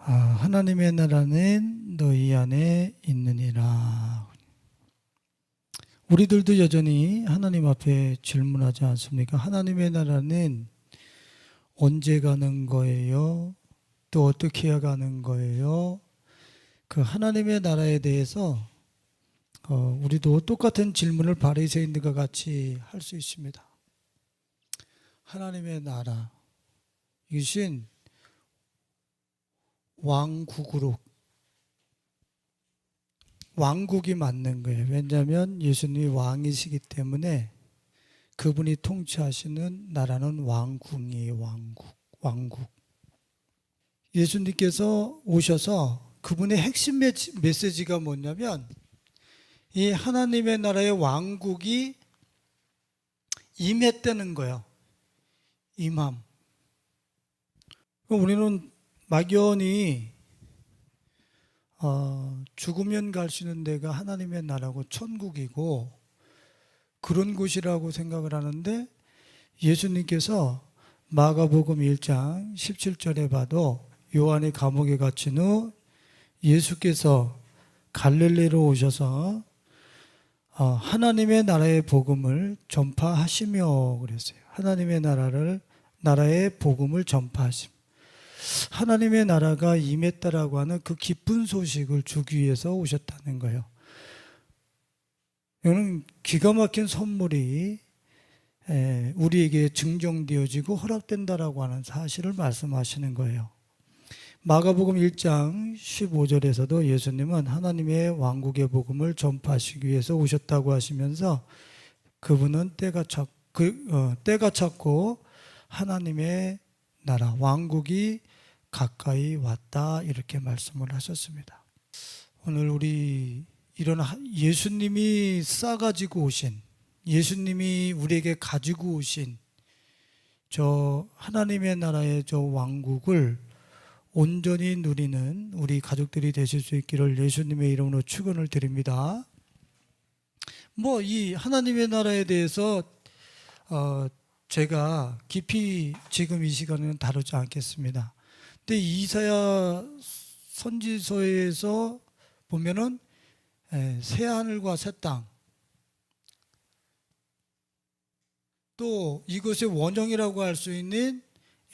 하나님의 나라는 너희 안에 있느니라. 우리들도 여전히 하나님 앞에 질문하지 않습니까? 하나님의 나라는 언제 가는 거예요? 또 어떻게 해야 가는 거예요? 그 하나님의 나라에 대해서 우리도 똑같은 질문을 바리새인들과 같이 할 수 있습니다. 하나님의 나라, 이것은 왕국이 맞는 거예요. 왜냐하면 예수님이 왕이시기 때문에 그분이 통치하시는 나라는 왕궁이에요. 왕국. 예수님께서 오셔서 그분의 핵심 메시지가 뭐냐면 이 하나님의 나라의 왕국이 임했다는 거예요. 임함. 우리는 막연히 죽으면 갈 수 있는 데가 하나님의 나라고 천국이고 그런 곳이라고 생각을 하는데, 예수님께서 마가복음 1장 17절에 봐도 요한이 감옥에 갇힌 후 예수께서 갈릴리로 오셔서 하나님의 나라의 복음을 전파하시며 그랬어요. 하나님의 나라의 복음을 전파하심. 하나님의 나라가 임했다라고 하는 그 기쁜 소식을 주기 위해서 오셨다는 거예요. 이거는 기가 막힌 선물이 우리에게 증정되어지고 허락된다라고 하는 사실을 말씀하시는 거예요. 마가복음 1장 15절에서도 예수님은 하나님의 왕국의 복음을 전파하시기 위해서 오셨다고 하시면서 그분은 때가 찼고 하나님의 나라, 왕국이 가까이 왔다, 이렇게 말씀을 하셨습니다. 오늘 우리 이런 예수님이 싸가지고 오신, 예수님이 우리에게 가지고 오신 저 하나님의 나라의 저 왕국을 온전히 누리는 우리 가족들이 되실 수 있기를 예수님의 이름으로 축원을 드립니다. 이 하나님의 나라에 대해서 제가 깊이 지금 이 시간에는 다루지 않겠습니다. 근데 이사야 선지서에서 보면은 새 하늘과 새 땅, 또 이것의 원형이라고 할 수 있는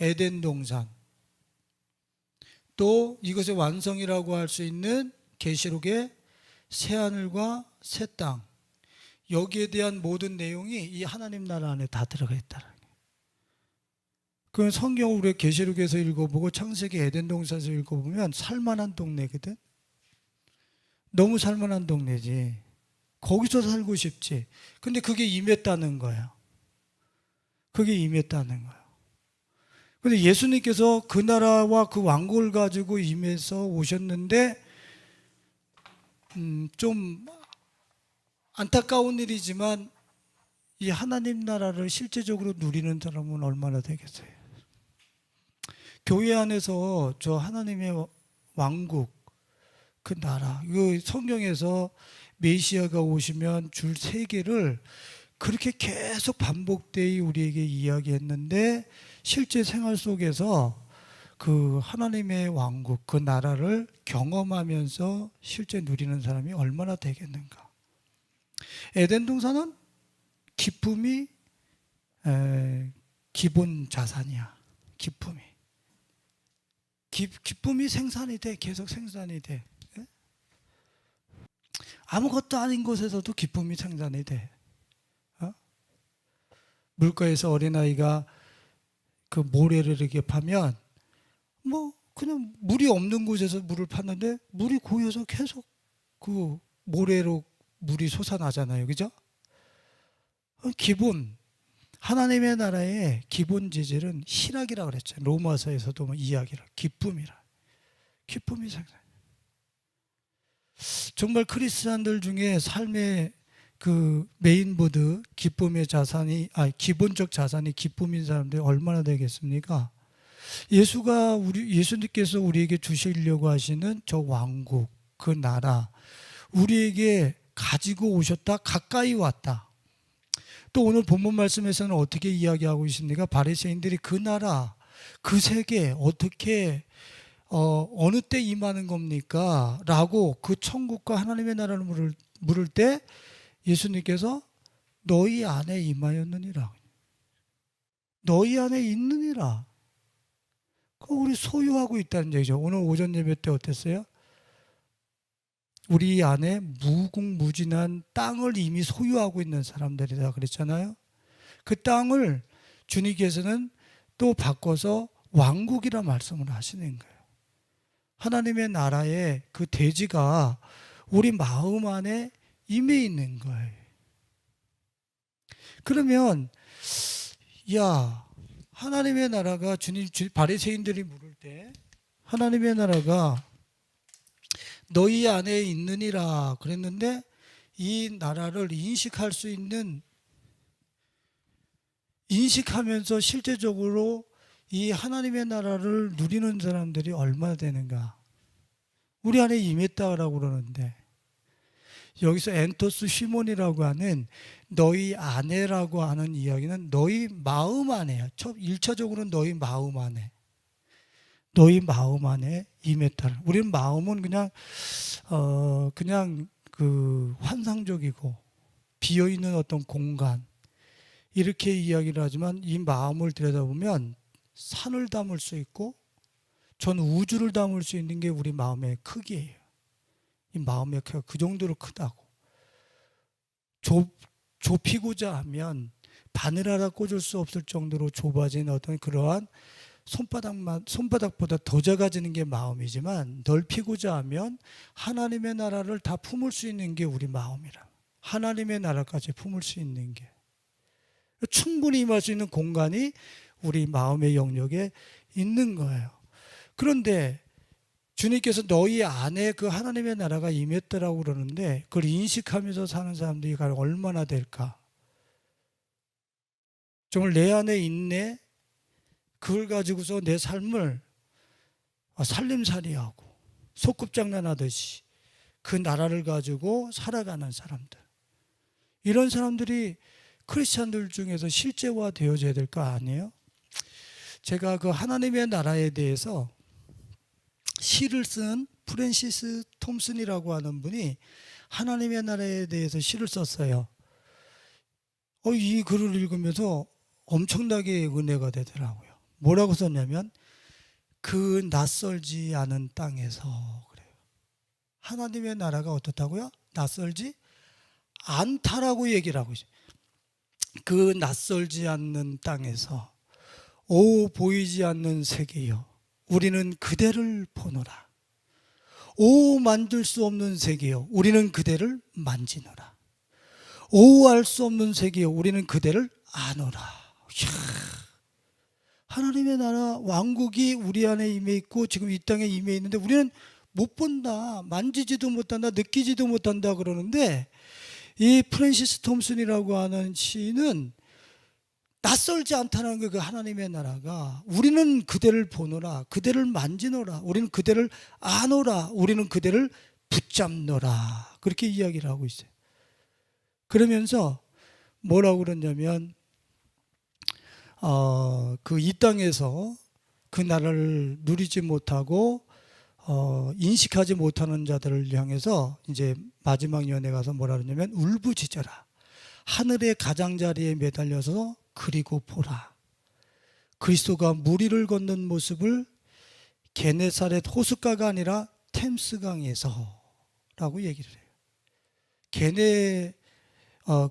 에덴 동산, 또 이것의 완성이라고 할 수 있는 계시록의 새 하늘과 새 땅, 여기에 대한 모든 내용이 이 하나님 나라 안에 다 들어가 있다는 거예요. 그 성경을 우리 계시록에서 읽어보고 창세기 에덴 동산에서 읽어보면 살만한 동네거든. 너무 살만한 동네지. 거기서 살고 싶지. 근데 그게 임했다는 거예요. 그게 임했다는 거예요. 근데 예수님께서 그 나라와 그 왕국을 가지고 임해서 오셨는데 좀 안타까운 일이지만 이 하나님 나라를 실제적으로 누리는 사람은 얼마나 되겠어요? 교회 안에서 저 하나님의 왕국, 그 나라, 그 성경에서 메시아가 오시면 줄 세계를 그렇게 계속 반복되이 우리에게 이야기했는데, 실제 생활 속에서 그 하나님의 왕국, 그 나라를 경험하면서 실제 누리는 사람이 얼마나 되겠는가. 에덴 동산은 기쁨이 기본 자산이야. 기쁨이 생산이 돼. 계속 생산이 돼. 아무것도 아닌 곳에서도 기쁨이 생산이 돼. 물가에서 어린아이가 그 모래를 이렇게 파면 그냥 물이 없는 곳에서 물을 팠는데 물이 고여서 계속 그 모래로 물이 솟아나잖아요. 그죠? 하나님의 나라의 기본 재질은 희락이라고 그랬죠. 로마서에서도 이야기를 기쁨이 생산. 정말 크리스찬들 중에 삶의 그 메인보드, 기본적 자산이 기쁨인 사람들이 얼마나 되겠습니까? 예수님께서 우리에게 주시려고 하시는 저 왕국, 그 나라, 우리에게 가지고 오셨다, 가까이 왔다. 또 오늘 본문 말씀에서는 어떻게 이야기하고 있습니까? 바리새인들이 그 나라, 그 세계 어떻게 어느 때 임하는 겁니까? 라고 그 천국과 하나님의 나라를 물을 때 예수님께서 너희 안에 임하였느니라. 너희 안에 있느니라. 그거 우리 소유하고 있다는 얘기죠. 오늘 오전 예배 때 어땠어요? 우리 안에 무궁무진한 땅을 이미 소유하고 있는 사람들이다 그랬잖아요. 그 땅을 주님께서는 또 바꿔서 왕국이라 말씀을 하시는 거예요. 하나님의 나라의 그 대지가 우리 마음 안에 임해 있는 거예요. 그러면 야, 하나님의 나라가 바리새인들이 물을 때 하나님의 나라가 너희 안에 있느니라 그랬는데 이 나라를 인식하면서 실제적으로 이 하나님의 나라를 누리는 사람들이 얼마나 되는가? 우리 안에 임했다라고 그러는데 여기서 엔토스 시몬이라고 하는 너희 안에라고 하는 이야기는 너희 마음 안에야. 1차적으로는 너희 마음 안에. 너희 마음 안에 임했다. 우리는 마음은 그냥 그 환상적이고 비어있는 어떤 공간 이렇게 이야기를 하지만 이 마음을 들여다보면 산을 담을 수 있고 전 우주를 담을 수 있는 게 우리 마음의 크기예요. 이 마음의 크기가 그 정도로 크다고. 좁히고자 하면 바늘 하나 꽂을 수 없을 정도로 좁아진 어떤 그러한 손바닥보다 더 작아지는 게 마음이지만 넓히고자 하면 하나님의 나라를 다 품을 수 있는 게 우리 마음이라. 하나님의 나라까지 품을 수 있는 게 충분히 임할 수 있는 공간이 우리 마음의 영역에 있는 거예요. 그런데 주님께서 너희 안에 그 하나님의 나라가 임했더라고 그러는데 그걸 인식하면서 사는 사람들이 얼마나 될까? 정말 내 안에 있네? 그걸 가지고서 내 삶을 살림살이하고 소꿉장난하듯이 그 나라를 가지고 살아가는 사람들. 이런 사람들이 크리스찬들 중에서 실제화되어져야 될 거 아니에요? 제가 그 하나님의 나라에 대해서 시를 쓴 프랜시스 톰슨이라고 하는 분이 하나님의 나라에 대해서 시를 썼어요. 이 글을 읽으면서 엄청나게 은혜가 되더라고요. 뭐라고 썼냐면 그 낯설지 않은 땅에서 그래요. 하나님의 나라가 어떻다고요? 낯설지 않다라고 얘기를 하고 있어요. 그 낯설지 않는 땅에서 오 보이지 않는 세계여 우리는 그대를 보노라. 오 만질 수 없는 세계여 우리는 그대를 만지노라. 오 알 수 없는 세계여 우리는 그대를 아노라. 이야, 하나님의 나라 왕국이 우리 안에 임해 있고 지금 이 땅에 임해 있는데 우리는 못 본다, 만지지도 못한다, 느끼지도 못한다 그러는데 이 프랜시스 톰슨이라고 하는 시인은 낯설지 않다는 그 하나님의 나라가 우리는 그대를 보노라, 그대를 만지노라, 우리는 그대를 아노라, 우리는 그대를 붙잡노라 그렇게 이야기를 하고 있어요. 그러면서 뭐라고 그러냐면 그 이 땅에서 그 나라를 누리지 못하고 인식하지 못하는 자들을 향해서 이제 마지막 연에 가서 뭐라 그러냐면 울부짖어라. 하늘의 가장자리에 매달려서 그리고 보라. 그리스도가 물 위를 걷는 모습을 게네사렛 호숫가가 아니라 템스강에서 라고 얘기를 해요.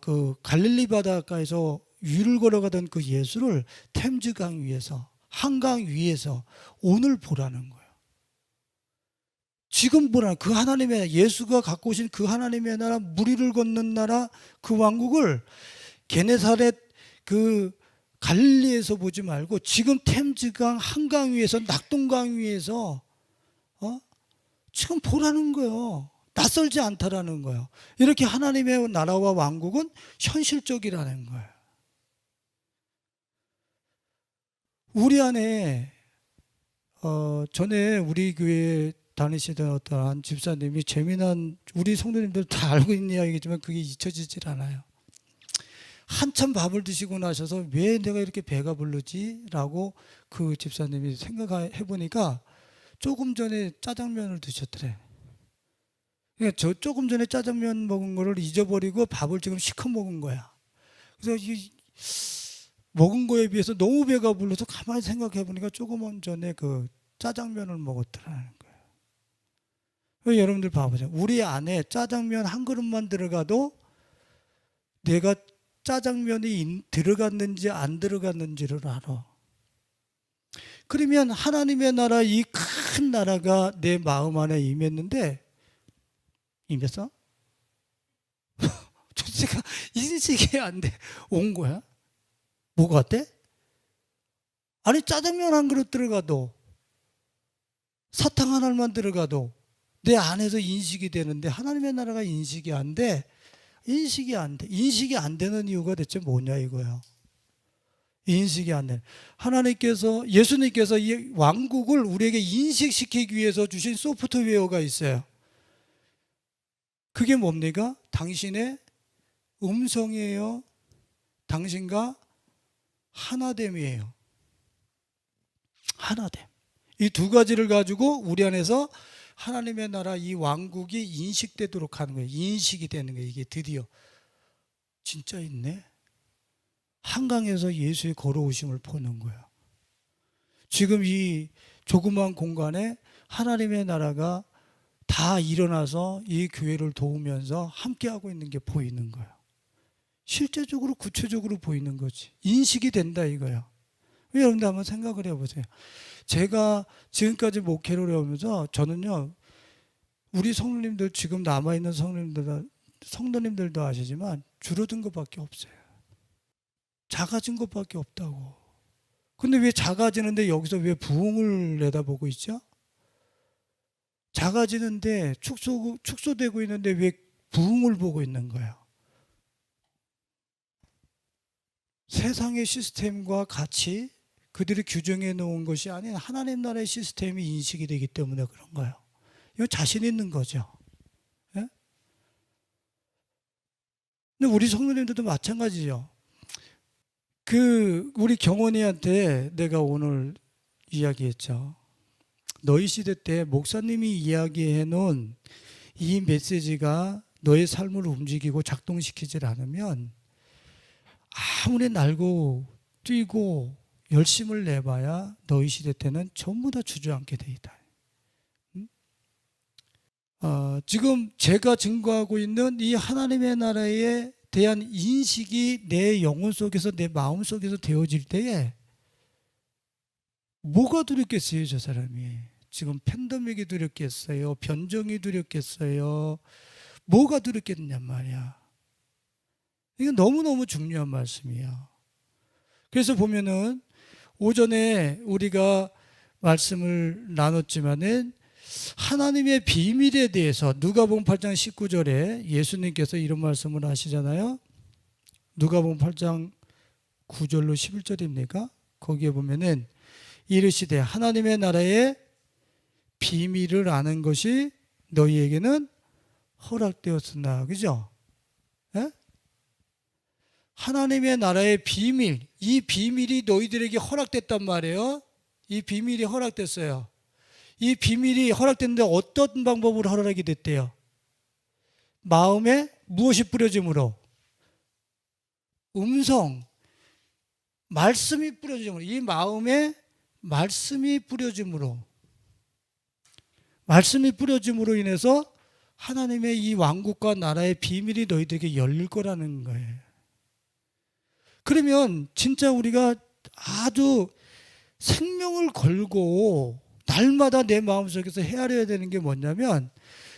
그 갈릴리 바닷가에서 위를 걸어가던 그 예수를 템즈강 위에서 한강 위에서 오늘 보라는 거예요. 지금 보라는 그 하나님의 나라, 예수가 갖고 오신 그 하나님의 나라, 물 위를 걷는 나라 그 왕국을 게네사렛 그 갈릴리에서 보지 말고 지금 템즈강 한강 위에서 낙동강 위에서 지금 보라는 거예요. 낯설지 않다라는 거예요. 이렇게 하나님의 나라와 왕국은 현실적이라는 거예요. 우리 안에 전에 우리 교회 다니시던 어떠한 집사님이 재미난, 우리 성도님들 다 알고 있는 이야기지만 그게 잊혀지질 않아요. 한참 밥을 드시고 나셔서 왜 내가 이렇게 배가 부르지? 라고 그 집사님이 생각해 보니까 조금 전에 짜장면을 드셨더래. 그러니까 저 조금 전에 짜장면 먹은 거를 잊어버리고 밥을 지금 시커 먹은 거야. 그래서 이 먹은 거에 비해서 너무 배가 불러서 가만히 생각해 보니까 조금 전에 그 짜장면을 먹었더라는 거예요. 여러분들 봐보세요. 우리 안에 짜장면 한 그릇만 들어가도 내가 짜장면이 들어갔는지 안 들어갔는지를 알아. 그러면 하나님의 나라, 이 큰 나라가 내 마음 안에 임했는데, 임했어? 제가 인식이 안 돼. 온 거야? 뭐가 어때? 아니, 짜장면 한 그릇 들어가도, 사탕 하나만 들어가도 내 안에서 인식이 되는데, 하나님의 나라가 인식이 안 돼. 인식이 안 돼. 인식이 안 되는 이유가 대체 뭐냐 이거야. 인식이 안 돼. 하나님께서, 예수님께서 이 왕국을 우리에게 인식시키기 위해서 주신 소프트웨어가 있어요. 그게 뭡니까? 당신의 음성이에요. 당신과 하나됨이에요. 하나됨. 이 두 가지를 가지고 우리 안에서 하나님의 나라, 이 왕국이 인식되도록 하는 거예요. 인식이 되는 거예요. 이게 드디어 진짜 있네. 한강에서 예수의 걸어오심을 보는 거야. 지금 이 조그만 공간에 하나님의 나라가 다 일어나서 이 교회를 도우면서 함께하고 있는 게 보이는 거야. 실제적으로 구체적으로 보이는 거지. 인식이 된다 이거야. 여러분들 한번 생각을 해보세요. 제가 지금까지 목회를 하면서 저는요, 우리 성도님들, 지금 남아있는 성도님들도 아시지만 줄어든 것밖에 없어요. 작아진 것밖에 없다고. 근데 왜 작아지는데 여기서 왜 부흥을 내다보고 있죠? 작아지는데 축소되고 있는데 왜 부흥을 보고 있는 거야? 세상의 시스템과 같이 그들이 규정해 놓은 것이 아닌 하나님 나라의 시스템이 인식이 되기 때문에 그런 거예요. 이거 자신 있는 거죠. 예? 근데 우리 성도님들도 마찬가지죠. 우리 경원이한테 내가 오늘 이야기했죠. 너희 시대 때 목사님이 이야기해 놓은 이 메시지가 너의 삶을 움직이고 작동시키질 않으면 아무리 날고 뛰고 열심을 내봐야 너희 시대 때는 전부 다 주저앉게 돼 있다. 지금 제가 증거하고 있는 이 하나님의 나라에 대한 인식이 내 영혼 속에서, 내 마음 속에서 되어질 때에 뭐가 두렵겠어요, 저 사람이? 지금 팬데믹이 두렵겠어요? 변종이 두렵겠어요? 뭐가 두렵겠냔 말이야. 이건 너무너무 중요한 말씀이야. 그래서 보면은 오전에 우리가 말씀을 나눴지만은 하나님의 비밀에 대해서 누가복음 8장 19절에 예수님께서 이런 말씀을 하시잖아요. 누가복음 8장 9절로 11절입니까? 거기에 보면은 이르시되 하나님의 나라의 비밀을 아는 것이 너희에게는 허락되었으나, 그죠? 예? 하나님의 나라의 비밀, 이 비밀이 너희들에게 허락됐단 말이에요. 이 비밀이 허락됐어요. 이 비밀이 허락됐는데 어떤 방법으로 허락이 됐대요? 마음에 무엇이 뿌려짐으로? 음성, 말씀이 뿌려짐으로. 이 마음에 말씀이 뿌려짐으로. 말씀이 뿌려짐으로 인해서 하나님의 이 왕국과 나라의 비밀이 너희들에게 열릴 거라는 거예요. 그러면 진짜 우리가 아주 생명을 걸고 날마다 내 마음속에서 헤아려야 되는 게 뭐냐면,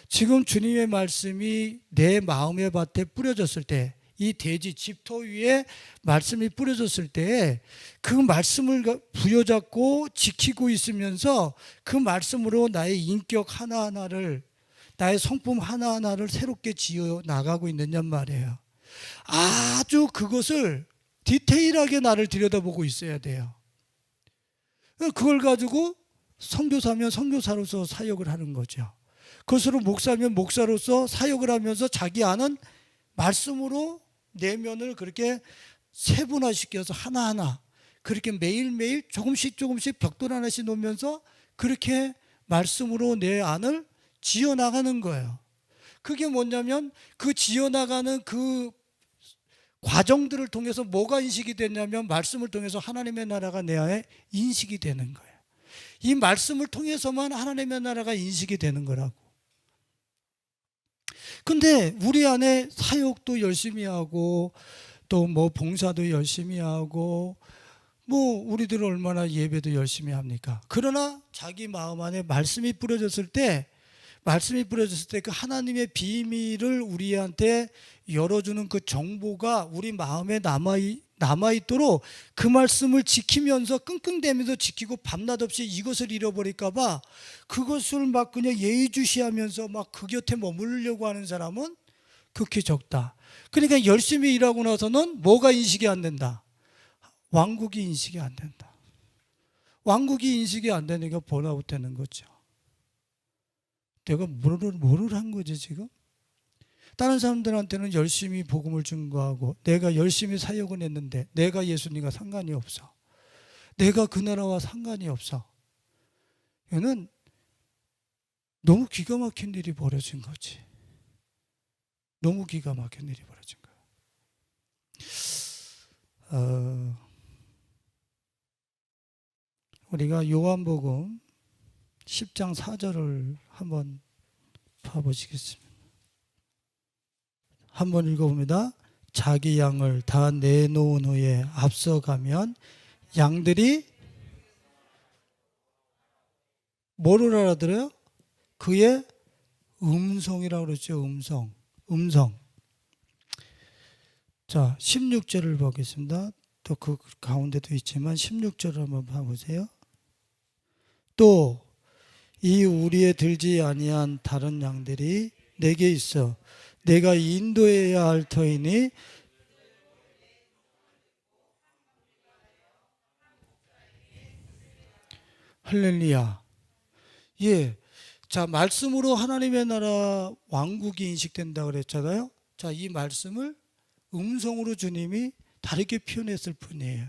지금 주님의 말씀이 내 마음의 밭에 뿌려졌을 때, 이 대지 집토 위에 말씀이 뿌려졌을 때 그 말씀을 부여잡고 지키고 있으면서 그 말씀으로 나의 인격 하나하나를, 나의 성품 하나하나를 새롭게 지어 나가고 있느냔 말이에요. 아주 그것을 디테일하게 나를 들여다보고 있어야 돼요. 그걸 가지고 선교사면 선교사로서 사역을 하는 거죠. 그것으로 목사면 목사로서 사역을 하면서 자기 아는 말씀으로 내면을 그렇게 세분화시켜서 하나하나 그렇게 매일매일 조금씩 벽돌 하나씩 놓으면서 그렇게 말씀으로 내 안을 지어나가는 거예요. 그게 뭐냐면 그 지어나가는 그 과정들을 통해서 뭐가 인식이 됐냐면 말씀을 통해서 하나님의 나라가 내 안에 인식이 되는 거예요. 이 말씀을 통해서만 하나님의 나라가 인식이 되는 거라고. 근데 우리 안에 사역도 열심히 하고 또 뭐 봉사도 열심히 하고 뭐 우리들 얼마나 예배도 열심히 합니까? 그러나 자기 마음 안에 말씀이 뿌려졌을 때 그 하나님의 비밀을 우리한테 열어주는 그 정보가 우리 마음에 남아있도록 그 말씀을 지키면서 끙끙대면서 지키고 밤낮 없이 이것을 잃어버릴까 봐 그것을 막 그냥 예의주시하면서 막 그 곁에 머무르려고 하는 사람은 극히 적다. 그러니까 열심히 일하고 나서는 뭐가 인식이 안 된다? 왕국이 인식이 안 된다. 왕국이 인식이 안 되니까 번아웃 되는 거죠. 내가 뭐를 한 거지 지금? 다른 사람들한테는 열심히 복음을 증거하고 내가 열심히 사역을 했는데 내가 예수님과 상관이 없어. 내가 그 나라와 상관이 없어. 이거는 너무 기가 막힌 일이 벌어진 거지. 너무 기가 막힌 일이 벌어진 거야. 우리가 요한복음 10장 4절을 한번 봐보시겠습니다. 한번 읽어봅니다. 자기 양을 다 내놓은 후에 앞서가면 양들이 뭐를 알아들어요? 그의 음성이라고 그러죠. 음성. 자, 16절을 보겠습니다. 또 그 가운데도 있지만 16절을 한번 봐보세요. 또 이 우리에 들지 아니한 다른 양들이 내게 있어 내가 인도해야 할 터이니 할렐루야. 예. 자, 말씀으로 하나님의 나라 왕국이 인식된다고 그랬잖아요. 자, 이 말씀을 음성으로 주님이 다르게 표현했을 뿐이에요.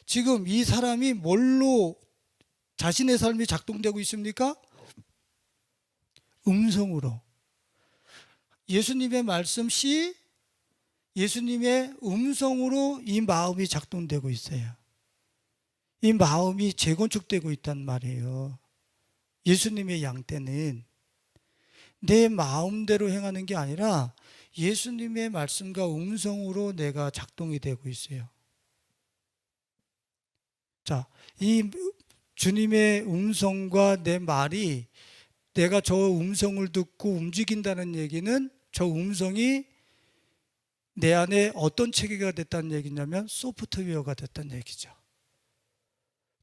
지금 이 사람이 뭘로 자신의 삶이 작동되고 있습니까? 음성으로. 예수님의 말씀 시 예수님의 음성으로 이 마음이 작동되고 있어요. 이 마음이 재건축되고 있단 말이에요. 예수님의 양 때는 내 마음대로 행하는 게 아니라 예수님의 말씀과 음성으로 내가 작동이 되고 있어요. 자, 이 주님의 음성과 내 말이 내가 저 음성을 듣고 움직인다는 얘기는 저 음성이 내 안에 어떤 체계가 됐다는 얘기냐면 소프트웨어가 됐다는 얘기죠.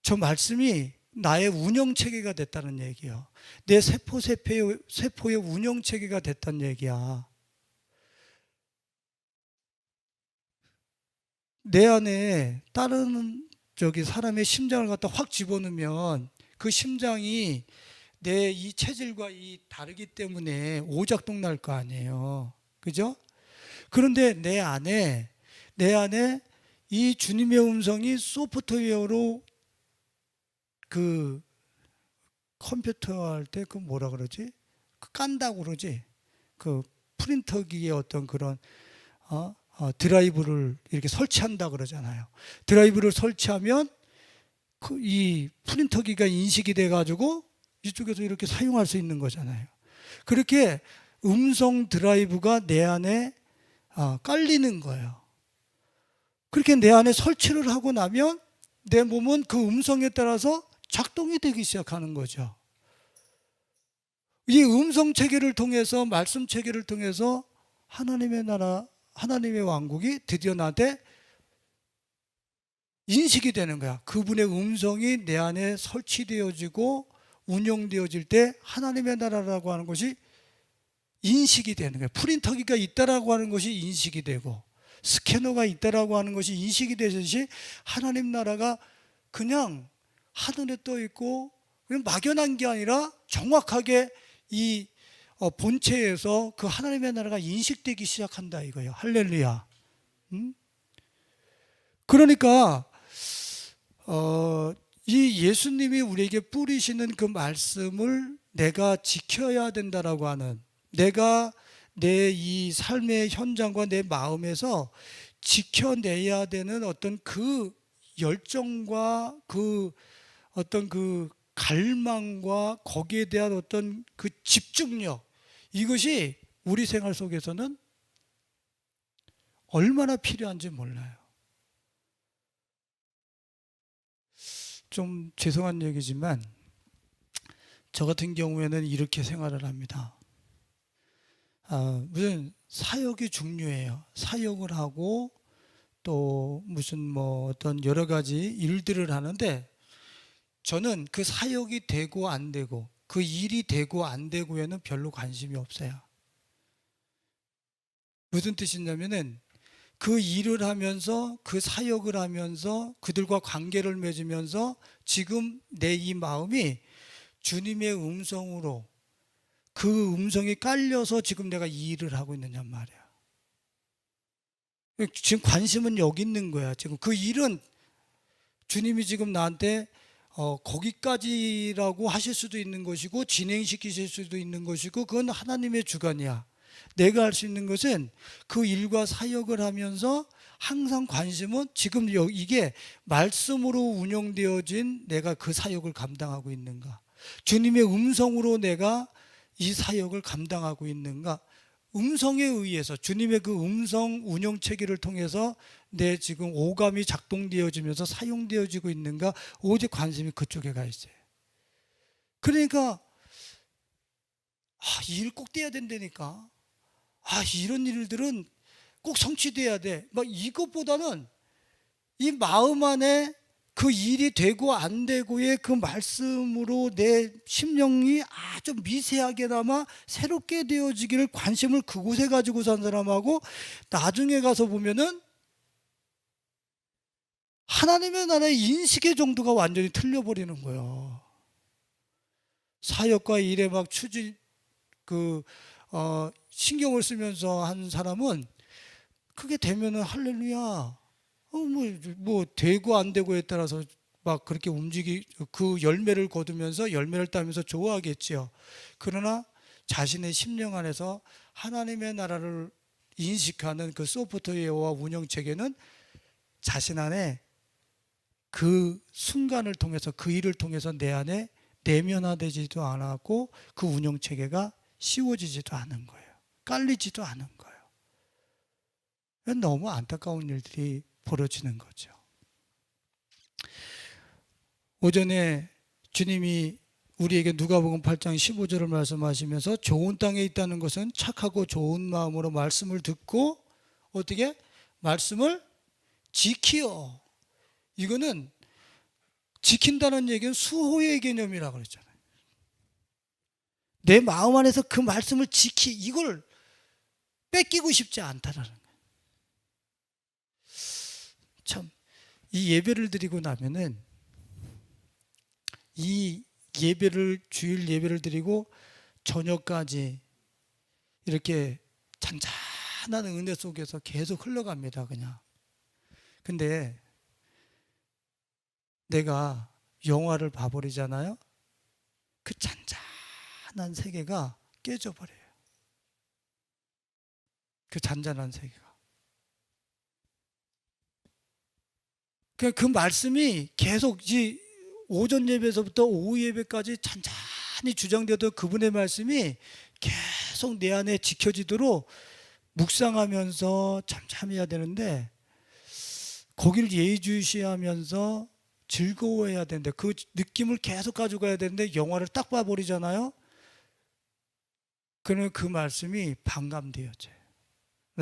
저 말씀이 나의 운영 체계가 됐다는 얘기야. 내 세포의 운영 체계가 됐다는 얘기야. 내 안에 다른 사람의 심장을 갖다 확 집어넣으면 그 심장이 내 이 체질과 다르기 때문에 오작동 날 거 아니에요. 그죠? 그런데 내 안에 이 주님의 음성이 소프트웨어로 그 컴퓨터 할 때 그 뭐라 그러지? 깐다고 그러지? 그 프린터기에 어떤 그런 드라이브를 이렇게 설치한다 그러잖아요. 드라이브를 설치하면 이 프린터기가 인식이 돼가지고 이쪽에서 이렇게 사용할 수 있는 거잖아요. 그렇게 음성 드라이브가 내 안에 깔리는 거예요. 그렇게 내 안에 설치를 하고 나면 내 몸은 그 음성에 따라서 작동이 되기 시작하는 거죠. 이 음성 체계를 통해서 말씀 체계를 통해서 하나님의 나라 하나님의 왕국이 드디어 나한테 인식이 되는 거야. 그분의 음성이 내 안에 설치되어지고 운영되어질 때 하나님의 나라라고 하는 것이 인식이 되는 거야. 프린터기가 있다라고 하는 것이 인식이 되고 스캐너가 있다라고 하는 것이 인식이 되듯이 하나님 나라가 그냥 하늘에 떠 있고 그냥 막연한 게 아니라 정확하게 이 본체에서 그 하나님의 나라가 인식되기 시작한다 이거예요. 할렐루야. 그러니까 이 예수님이 우리에게 뿌리시는 그 말씀을 내가 지켜야 된다라고 하는, 내가 내 이 삶의 현장과 내 마음에서 지켜내야 되는 어떤 그 열정과 그 어떤 그 갈망과 거기에 대한 어떤 그 집중력, 이것이 우리 생활 속에서는 얼마나 필요한지 몰라요. 좀 죄송한 얘기지만 저 같은 경우에는 이렇게 생활을 합니다. 무슨 사역이 중요해요. 사역을 하고 또 무슨 뭐 어떤 여러 가지 일들을 하는데, 저는 그 사역이 되고 안 되고 그 일이 되고 안 되고에는 별로 관심이 없어요. 무슨 뜻이냐면은 그 일을 하면서 그 사역을 하면서 그들과 관계를 맺으면서 지금 내 이 마음이 주님의 음성으로, 그 음성이 깔려서 지금 내가 이 일을 하고 있느냐 말이야. 지금 관심은 여기 있는 거야. 지금 그 일은 주님이 지금 나한테 거기까지라고 하실 수도 있는 것이고 진행시키실 수도 있는 것이고, 그건 하나님의 주관이야. 내가 할 수 있는 것은 그 일과 사역을 하면서 항상 관심은 지금 이게 말씀으로 운영되어진 내가 그 사역을 감당하고 있는가, 주님의 음성으로 내가 이 사역을 감당하고 있는가, 음성에 의해서 주님의 그 음성 운영 체계를 통해서 내 지금 오감이 작동되어지면서 사용되어지고 있는가, 오직 관심이 그쪽에 가 있어요. 그러니까 일 꼭 돼야 된다니까, 이런 일들은 꼭 성취돼야 돼, 막 이것보다는 이 마음 안에 그 일이 되고 안 되고의 그 말씀으로 내 심령이 아주 미세하게나마 새롭게 되어지기를 관심을 그곳에 가지고 산 사람하고, 나중에 가서 보면은 하나님의 나라의 인식의 정도가 완전히 틀려버리는 거예요. 사역과 일에 막 신경을 쓰면서 한 사람은 그게 되면은 할렐루야, 뭐 되고 안 되고에 따라서 막 그렇게 그 열매를 거두면서 열매를 따면서 좋아하겠지요. 그러나 자신의 심령 안에서 하나님의 나라를 인식하는 그 소프트웨어와 운영 체계는 자신 안에 그 순간을 통해서, 그 일을 통해서 내 안에 내면화되지도 않았고 그 운영 체계가 씌워지지도 않은 거예요. 깔리지도 않은 거예요. 너무 안타까운 일들이 벌어지는 거죠. 오전에 주님이 우리에게 누가복음 8장 15절을 말씀하시면서 좋은 땅에 있다는 것은 착하고 좋은 마음으로 말씀을 듣고 어떻게? 말씀을 지키어. 이거는 지킨다는 얘기는 수호의 개념이라고 그랬잖아요. 내 마음 안에서 그 말씀을 이걸 뺏기고 싶지 않다라는 거예요. 참, 이 예배를 드리고 나면은, 이 주일 예배를 드리고 저녁까지 이렇게 잔잔한 은혜 속에서 계속 흘러갑니다, 그냥. 근데 내가 영화를 봐버리잖아요. 그 잔잔한 세계가 깨져버려요. 그 잔잔한 세계가. 그 말씀이 계속 오전 예배에서부터 오후 예배까지 잔잔히 주장되던 그분의 말씀이 계속 내 안에 지켜지도록 묵상하면서 잠잠해야 되는데, 거기를 예의주시하면서 즐거워해야 되는데, 그 느낌을 계속 가져가야 되는데 영화를 딱 봐버리잖아요. 그러면 그 말씀이 반감되어져요.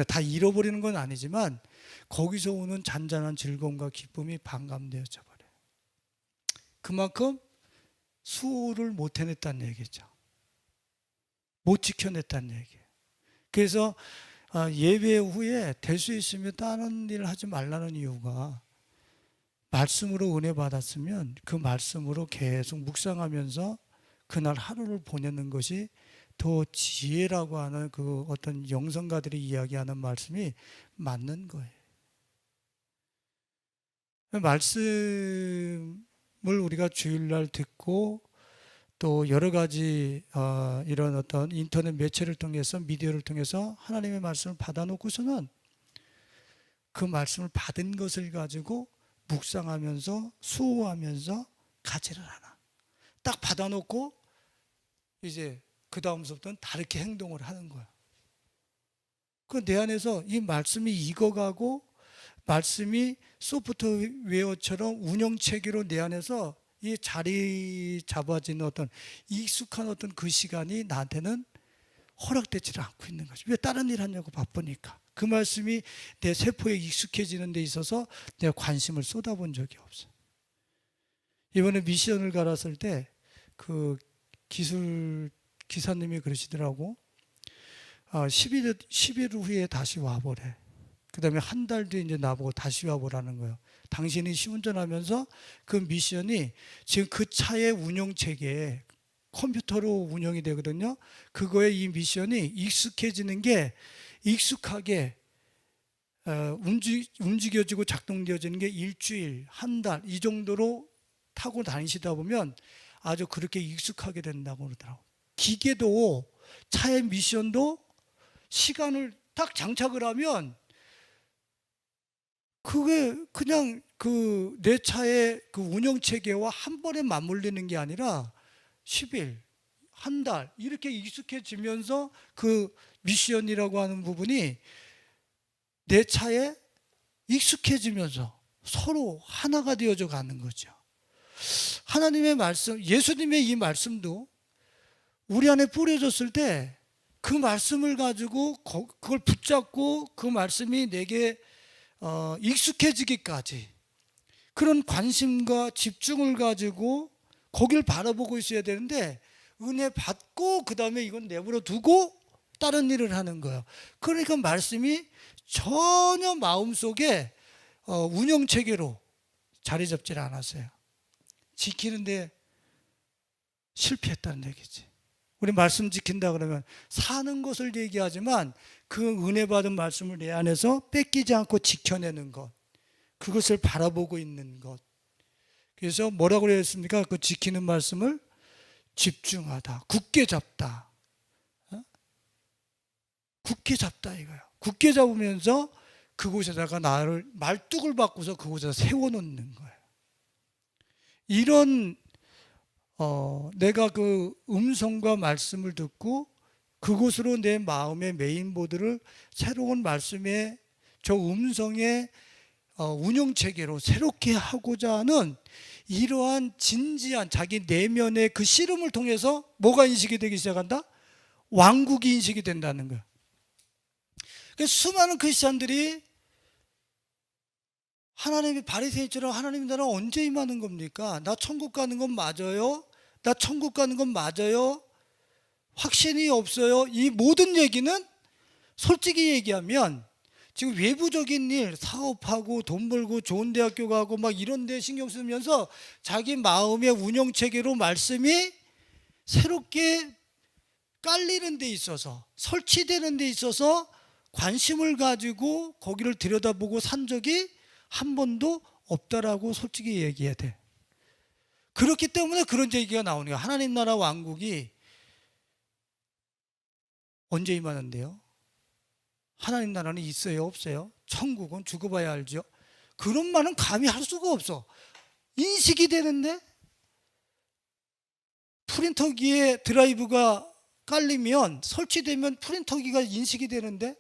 다 잃어버리는 건 아니지만 거기서 오는 잔잔한 즐거움과 기쁨이 반감되어져 버려요. 그만큼 수호를 못 해냈다는 얘기죠. 못 지켜냈다는 얘기예요. 그래서 예배 후에 될 수 있으면 다른 일을 하지 말라는 이유가, 말씀으로 은혜 받았으면 그 말씀으로 계속 묵상하면서 그날 하루를 보내는 것이 더 지혜라고 하는 그 어떤 영성가들이 이야기하는 말씀이 맞는 거예요. 말씀을 우리가 주일날 듣고 또 여러 가지 이런 어떤 인터넷 매체를 통해서 미디어를 통해서 하나님의 말씀을 받아놓고서는 그 말씀을 받은 것을 가지고 묵상하면서 수호하면서 가지를 않아. 딱 받아놓고 이제 그 다음부터는 다르게 행동을 하는 거야. 그 내 안에서 이 말씀이 익어가고 말씀이 소프트웨어처럼 운영체계로 내 안에서 이 자리 잡아지는 어떤 익숙한 어떤 그 시간이 나한테는 허락되지를 않고 있는 거죠. 왜 다른 일 하냐고 바쁘니까. 그 말씀이 내 세포에 익숙해지는 데 있어서 내가 관심을 쏟아본 적이 없어. 이번에 미션을 갈았을 때 그 기사님이 그러시더라고. 10일 후에 다시 와보래. 그 다음에 한 달 뒤에 이제 나보고 다시 와보라는 거예요. 당신이 시운전하면서 그 미션이 지금 그 차의 운영체계에 컴퓨터로 운영이 되거든요. 그거에 이 미션이 익숙해지는 게 익숙하게 움직여지고 작동되어지는 게 일주일, 한 달 이 정도로 타고 다니시다 보면 아주 그렇게 익숙하게 된다고 그러더라고요. 기계도 차의 미션도 시간을 딱 장착을 하면 그게 그냥 그 내 차의 그 운영 체계와 한 번에 맞물리는 게 아니라 10일, 한 달 이렇게 익숙해지면서 그 미션이라고 하는 부분이 내 차에 익숙해지면서 서로 하나가 되어져 가는 거죠. 하나님의 말씀, 예수님의 이 말씀도 우리 안에 뿌려졌을 때 그 말씀을 가지고 그걸 붙잡고 그 말씀이 내게 익숙해지기까지 그런 관심과 집중을 가지고 거길 바라보고 있어야 되는데 은혜 받고 그 다음에 이건 내버려 두고 다른 일을 하는 거예요. 그러니까 말씀이 전혀 마음속에 운영체계로 자리 잡질 않았어요. 지키는데 실패했다는 얘기지. 우리 말씀 지킨다 그러면 사는 것을 얘기하지만 그 은혜 받은 말씀을 내 안에서 뺏기지 않고 지켜내는 것, 그것을 바라보고 있는 것. 그래서 뭐라고 그랬습니까? 그 지키는 말씀을 집중하다, 굳게 잡다. 굳게 잡다 이거야. 굳게 잡으면서 그곳에다가 나를 말뚝을 바꾸서 그곳에다 세워놓는 거예요. 이런 내가 그 음성과 말씀을 듣고 그곳으로 내 마음의 메인보드를 새로운 말씀의 저 음성의 운영체계로 새롭게 하고자 하는 이러한 진지한 자기 내면의 그 씨름을 통해서 뭐가 인식이 되기 시작한다? 왕국이 인식이 된다는 거야. 수많은 크리스찬들이 하나님이 바리새인처럼 하나님 나라 언제 임하는 겁니까? 나 천국 가는 건 맞아요? 나 천국 가는 건 맞아요? 확신이 없어요? 이 모든 얘기는 솔직히 얘기하면 지금 외부적인 일, 사업하고 돈 벌고 좋은 대학교 가고 막 이런 데 신경 쓰면서 자기 마음의 운영체계로 말씀이 새롭게 깔리는 데 있어서 설치되는 데 있어서 관심을 가지고 거기를 들여다보고 산 적이 한 번도 없다라고 솔직히 얘기해야 돼. 그렇기 때문에 그런 얘기가 나오는 거야. 하나님 나라 왕국이 언제 임하는데요? 하나님 나라는 있어요, 없어요? 천국은 두고 봐야 알죠. 그런 말은 감히 할 수가 없어. 인식이 되는데 프린터기에 드라이브가 깔리면 설치되면 프린터기가 인식이 되는데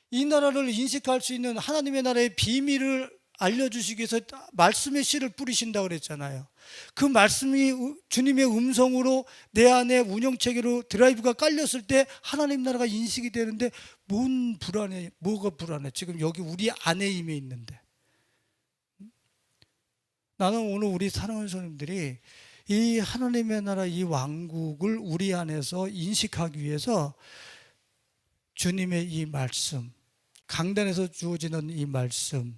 이 나라를 인식할 수 있는 하나님의 나라의 비밀을 알려주시기 위해서 말씀의 씨를 뿌리신다고 그랬잖아요. 그 말씀이 주님의 음성으로 내 안에 운영체계로 드라이브가 깔렸을 때 하나님 나라가 인식이 되는데 뭔 불안해? 뭐가 불안해? 지금 여기 우리 안에 임해 있는데. 나는 오늘 우리 사랑하는 성도님들이 이 하나님의 나라 이 왕국을 우리 안에서 인식하기 위해서 주님의 이 말씀, 강단에서 주어지는 이 말씀,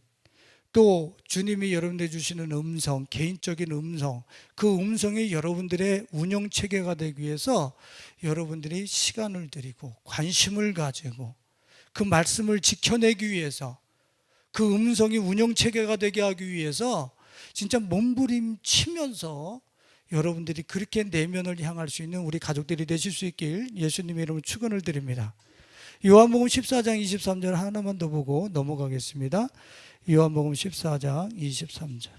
또 주님이 여러분들에게 주시는 음성, 개인적인 음성, 그 음성이 여러분들의 운영체계가 되기 위해서 여러분들이 시간을 들이고 관심을 가지고 그 말씀을 지켜내기 위해서 그 음성이 운영체계가 되게 하기 위해서 진짜 몸부림치면서 여러분들이 그렇게 내면을 향할 수 있는 우리 가족들이 되실 수 있길 예수님의 이름으로 축원을 드립니다. 요한복음 14장 23절 하나만 더 보고 넘어가겠습니다. 요한복음 14장 23절.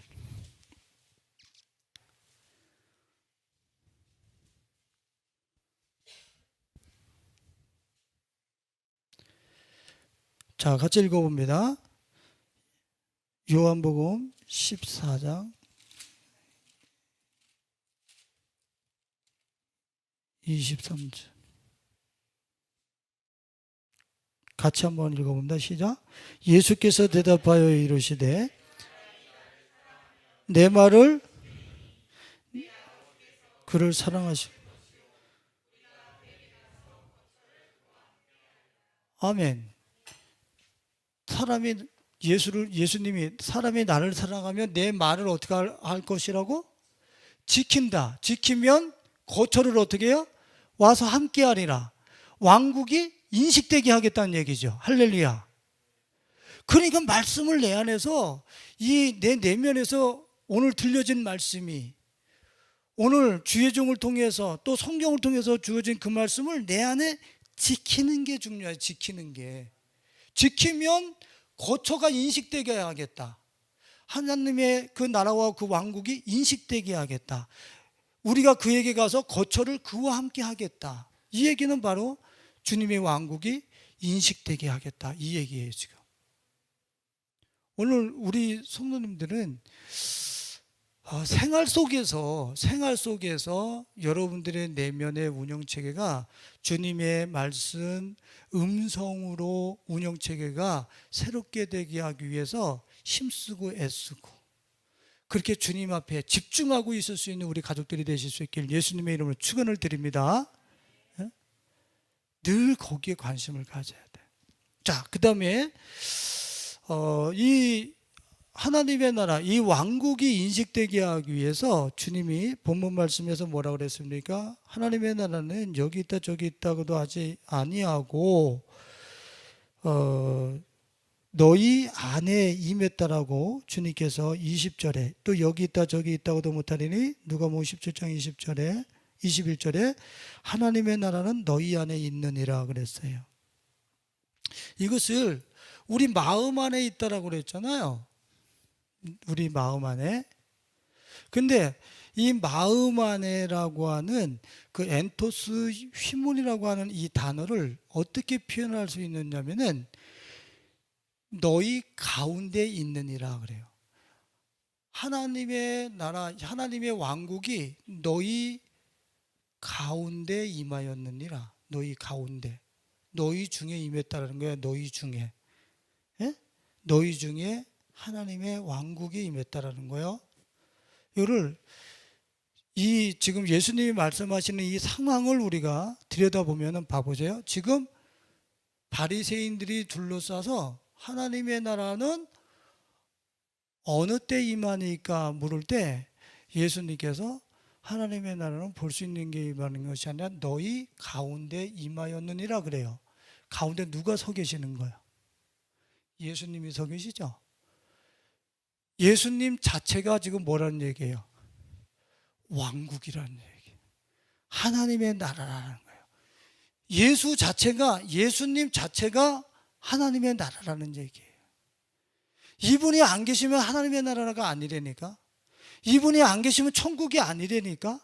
자, 같이 읽어봅니다. 요한복음 14장 23절. 같이 한번 읽어봅니다. 시작. 예수께서 대답하여 이르시되 내 말을 그를 사랑하시고. 아멘. 예수님이 사람이 나를 사랑하면 내 말을 어떻게 할 것이라고? 지킨다. 지키면 거처를 어떻게 해요? 와서 함께 하리라. 왕국이 인식되게 하겠다는 얘기죠. 할렐루야. 그러니까 말씀을 내 안에서 이 내 내면에서 오늘 들려진 말씀이 오늘 주의 종을 통해서 또 성경을 통해서 주어진 그 말씀을 내 안에 지키는 게 중요해요. 지키는 게. 지키면 거처가 인식되게 하겠다. 하나님의 그 나라와 그 왕국이 인식되게 하겠다. 우리가 그에게 가서 거처를 그와 함께 하겠다. 이 얘기는 바로 주님의 왕국이 인식되게 하겠다. 이 얘기예요, 지금. 오늘 우리 성도님들은 생활 속에서 여러분들의 내면의 운영체계가 주님의 말씀, 음성으로 운영체계가 새롭게 되게 하기 위해서 힘쓰고 애쓰고 그렇게 주님 앞에 집중하고 있을 수 있는 우리 가족들이 되실 수 있길 예수님의 이름으로 축원을 드립니다. 늘 거기에 관심을 가져야 돼. 자, 그 다음에 이 하나님의 나라, 이 왕국이 인식되게 하기 위해서 주님이 본문 말씀에서 뭐라고 그랬습니까? 하나님의 나라는 여기 있다 저기 있다고도 하지 아니하고 너희 안에 임했다라고 주님께서 20절에 또 여기 있다 저기 있다고도 못하리니 누가복음 17장 20절에 21절에 하나님의 나라는 너희 안에 있느니라 그랬어요. 이것을 우리 마음 안에 있다라고 그랬잖아요. 우리 마음 안에. 근데 이 마음 안에라고 하는 그 엔토스 휘문이라고 하는 이 단어를 어떻게 표현할 수 있느냐면은 너희 가운데 있느니라 그래요. 하나님의 나라, 하나님의 왕국이 너희 가운데 임하였느니라. 너희 가운데. 너희 중에 임했다는 거야. 너희 중에. 예? 너희 중에 하나님의 왕국이 임했다라는 거예요. 이거를 이 지금 예수님이 말씀하시는 이 상황을 우리가 들여다보면 봐보세요. 지금 바리새인들이 둘러싸서 하나님의 나라는 어느 때 임하니까 물을 때 예수님께서 하나님의 나라는 볼 수 있는 게 임하는 것이 아니라 너희 가운데 임하였느니라 그래요. 가운데 누가 서 계시는 거예요? 예수님이 서 계시죠? 예수님 자체가 지금 뭐라는 얘기예요? 왕국이라는 얘기예요. 하나님의 나라라는 거예요. 예수님 자체가 하나님의 나라라는 얘기예요. 이분이 안 계시면 하나님의 나라가 아니라니까. 이분이 안 계시면 천국이 아니라니까.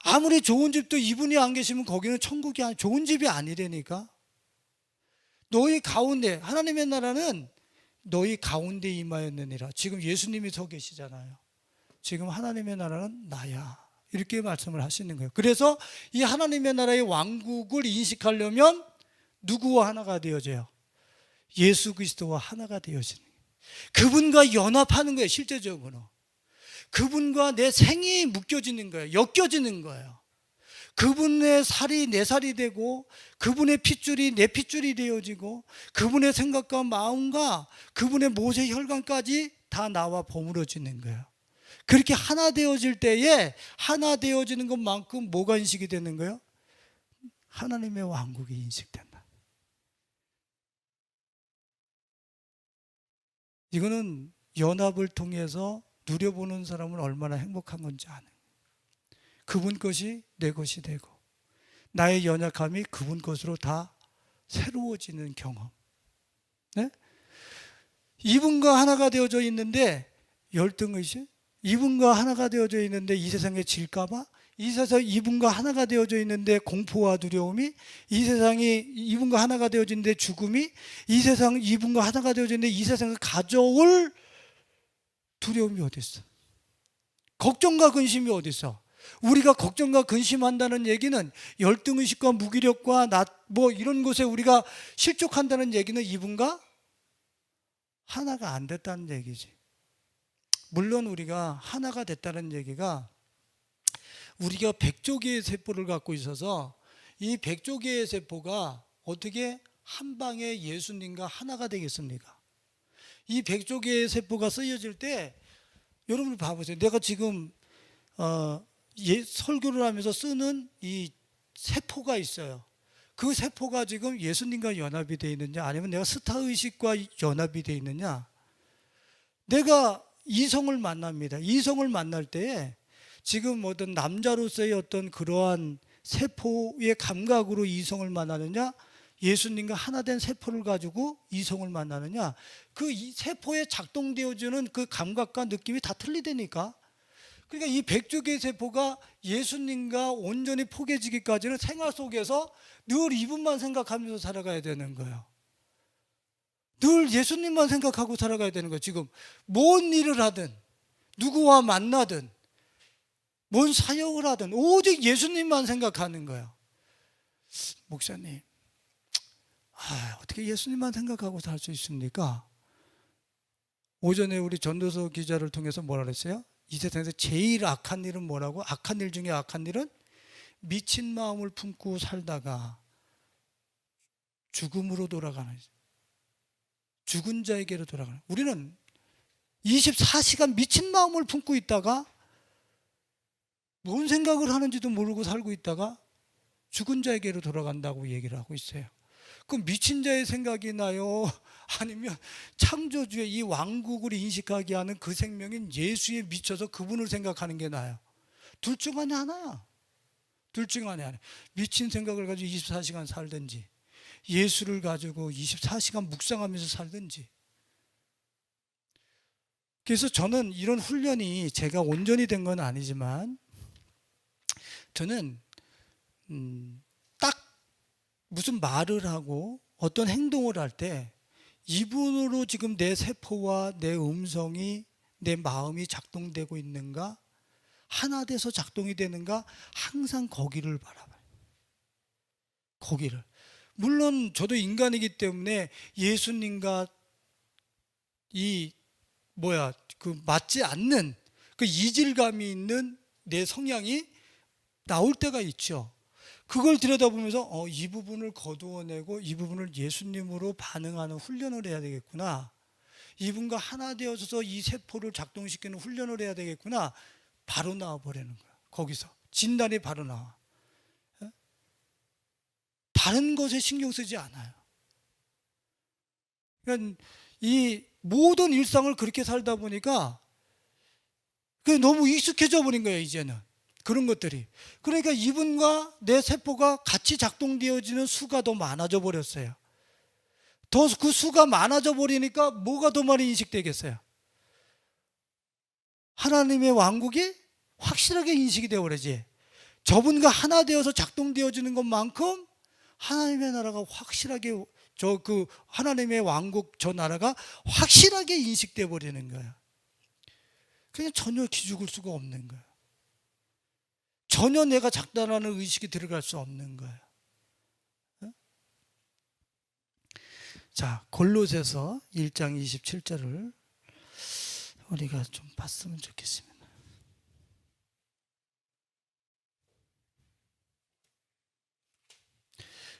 아무리 좋은 집도 이분이 안 계시면 거기는 천국이 좋은 집이 아니라니까. 너희 가운데, 하나님의 나라는 너희 가운데 임하였느니라. 지금 예수님이 서 계시잖아요. 지금 하나님의 나라는 나야. 이렇게 말씀을 하시는 거예요. 그래서 이 하나님의 나라의 왕국을 인식하려면 누구와 하나가 되어져요? 예수 그리스도와 하나가 되어지는 거예요. 그분과 연합하는 거예요. 실제적으로. 그분과 내 생이 묶여지는 거예요. 엮여지는 거예요. 그분의 살이 내 살이 되고 그분의 핏줄이 내 핏줄이 되어지고 그분의 생각과 마음과 그분의 모세 혈관까지 다 나와 버무려지는 거예요. 그렇게 하나 되어질 때에 하나 되어지는 것만큼 뭐가 인식이 되는 거예요? 하나님의 왕국이 인식된다. 이거는 연합을 통해서 누려보는 사람은 얼마나 행복한 건지 아는, 그분 것이 내 것이 되고 나의 연약함이 그분 것으로 다 새로워지는 경험. 네? 이분과 하나가 되어져 있는데 열등의식, 이분과 하나가 되어져 있는데 이 세상에 질까봐, 이 세상 이분과 하나가 되어져 있는데 공포와 두려움이, 이 세상이 이분과 하나가 되어져 있는데 죽음이, 이 세상 이분과 하나가 되어져 있는데 이 세상을 가져올 두려움이 어디 있어? 걱정과 근심이 어디 있어? 우리가 걱정과 근심한다는 얘기는 열등의식과 무기력과 뭐 이런 것에 우리가 실족한다는 얘기는 이분과 하나가 안 됐다는 얘기지. 물론 우리가 하나가 됐다는 얘기가 우리가 100조개의 세포를 갖고 있어서 이 100조개의 세포가 어떻게 한 방에 예수님과 하나가 되겠습니까? 이 100조개의 세포가 쓰여질 때 여러분 봐보세요. 내가 지금 설교를 하면서 쓰는 이 세포가 있어요. 그 세포가 지금 예수님과 연합이 되어 있느냐, 아니면 내가 스타의식과 연합이 되어 있느냐. 내가 이성을 만납니다. 이성을 만날 때에 지금 어떤 남자로서의 어떤 그러한 세포의 감각으로 이성을 만나느냐, 예수님과 하나 된 세포를 가지고 이성을 만나느냐, 그 세포에 작동되어주는 그 감각과 느낌이 다 틀리다니까. 그러니까 이 100조개의 세포가 예수님과 온전히 포개지기까지는 생활 속에서 늘 이분만 생각하면서 살아가야 되는 거예요. 늘 예수님만 생각하고 살아가야 되는 거예요. 지금 뭔 일을 하든, 누구와 만나든, 뭔 사역을 하든 오직 예수님만 생각하는 거예요. 목사님, 어떻게 예수님만 생각하고 살 수 있습니까? 오전에 우리 전도서 기자를 통해서 뭐라 그랬어요? 이 세상에서 제일 악한 일은 뭐라고? 악한 일 중에 악한 일은 미친 마음을 품고 살다가 죽음으로 돌아가는, 죽은 자에게로 돌아가는. 우리는 24시간 미친 마음을 품고 있다가 뭔 생각을 하는지도 모르고 살고 있다가 죽은 자에게로 돌아간다고 얘기를 하고 있어요. 그럼 미친 자의 생각이 나요? 아니면 창조주의 이 왕국을 인식하게 하는 그 생명인 예수에 미쳐서 그분을 생각하는 게 나아요? 둘 중 안에 하나야. 둘 중 안에 하나. 미친 생각을 가지고 24시간 살든지 예수를 가지고 24시간 묵상하면서 살든지. 그래서 저는 이런 훈련이 제가 온전히 된 건 아니지만 저는 딱 무슨 말을 하고 어떤 행동을 할 때 이분으로 지금 내 세포와 내 음성이, 내 마음이 작동되고 있는가, 하나 돼서 작동이 되는가, 항상 거기를 바라봐요. 거기를. 물론 저도 인간이기 때문에 예수님과 맞지 않는 그 이질감이 있는 내 성향이 나올 때가 있죠. 그걸 들여다보면서 이 부분을 거두어내고 이 부분을 예수님으로 반응하는 훈련을 해야 되겠구나. 이분과 하나 되어서 이 세포를 작동시키는 훈련을 해야 되겠구나. 바로 나와버리는 거야. 거기서 진단이 바로 나와. 다른 것에 신경 쓰지 않아요. 그러니까 이 모든 일상을 그렇게 살다 보니까 그게 너무 익숙해져 버린 거예요. 이제는 그런 것들이. 그러니까 이분과 내 세포가 같이 작동되어지는 수가 더 많아져 버렸어요. 더 그 수가 많아져 버리니까 뭐가 더 많이 인식되겠어요? 하나님의 왕국이 확실하게 인식이 되어버리지. 저분과 하나 되어서 작동되어지는 것만큼 하나님의 나라가 확실하게, 하나님의 왕국, 저 나라가 확실하게 인식되어 버리는 거야. 그냥 전혀 기죽을 수가 없는 거야. 전혀 내가 작다라는 의식이 들어갈 수 없는 거야. 자, 골로새서 1장 27절을 우리가 좀 봤으면 좋겠습니다.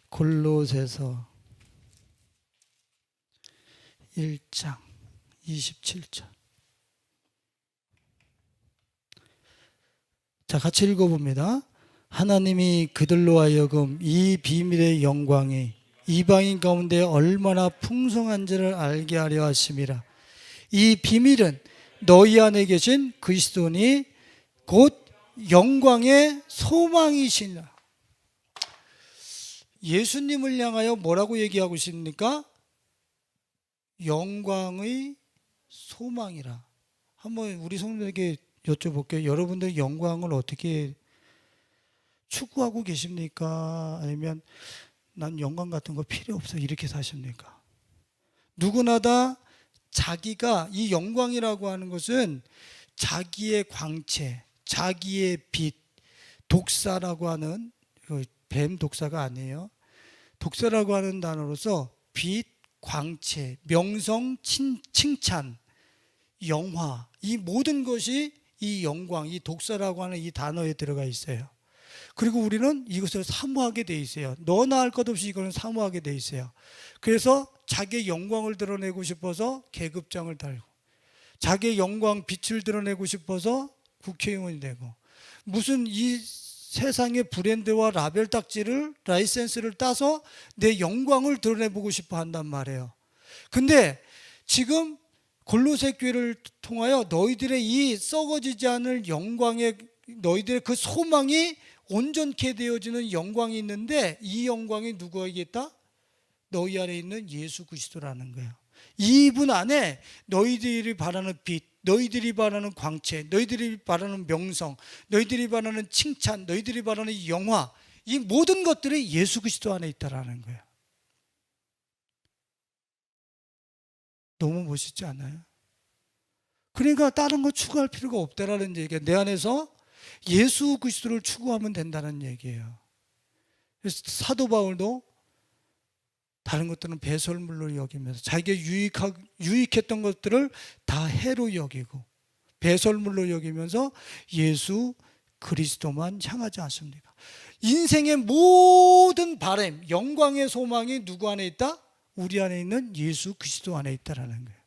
골로새서 1장 27절. 자, 같이 읽어봅니다. 하나님이 그들로 하여금 이 비밀의 영광이 이방인 가운데 얼마나 풍성한지를 알게 하려 하심이라. 이 비밀은 너희 안에 계신 그리스도니 곧 영광의 소망이시니라. 예수님을 향하여 뭐라고 얘기하고 있습니까? 영광의 소망이라. 한번 우리 성도에게 여쭤볼게요. 여러분들 영광을 어떻게 추구하고 계십니까? 아니면 난 영광 같은 거 필요 없어 이렇게 사십니까? 누구나 다 자기가, 이 영광이라고 하는 것은 자기의 광채, 자기의 빛, 독사라고 하는, 뱀 독사가 아니에요. 독사라고 하는 단어로서 빛, 광채, 명성, 칭찬, 영화, 이 모든 것이 이 영광, 이 독사라고 하는 이 단어에 들어가 있어요. 그리고 우리는 이것을 사모하게 돼 있어요. 너나 할 것 없이 이거는 사모하게 돼 있어요. 그래서 자기의 영광을 드러내고 싶어서 계급장을 달고, 자기의 영광 빛을 드러내고 싶어서 국회의원이 되고, 무슨 이 세상의 브랜드와 라벨 딱지를, 라이센스를 따서 내 영광을 드러내보고 싶어 한단 말이에요. 근데 지금 골로새 교회를 통하여 너희들의 이 썩어지지 않을 영광의, 너희들의 그 소망이 온전케 되어지는 영광이 있는데, 이 영광이 누구에게 있다? 너희 안에 있는 예수 그리스도라는 거예요. 이분 안에 너희들이 바라는 빛, 너희들이 바라는 광채, 너희들이 바라는 명성, 너희들이 바라는 칭찬, 너희들이 바라는 영화, 이 모든 것들이 예수 그리스도 안에 있다라는 거예요. 너무 멋있지 않아요? 그러니까 다른 거 추구할 필요가 없다라는 얘기예요. 내 안에서 예수 그리스도를 추구하면 된다는 얘기예요. 그래서 사도 바울도 다른 것들은 배설물로 여기면서 자기가 유익했던 것들을 다 해로 여기고 배설물로 여기면서 예수 그리스도만 향하지 않습니까? 인생의 모든 바람, 영광의 소망이 누구 안에 있다? 우리 안에 있는 예수 그리스도 안에 있다라는 거예요.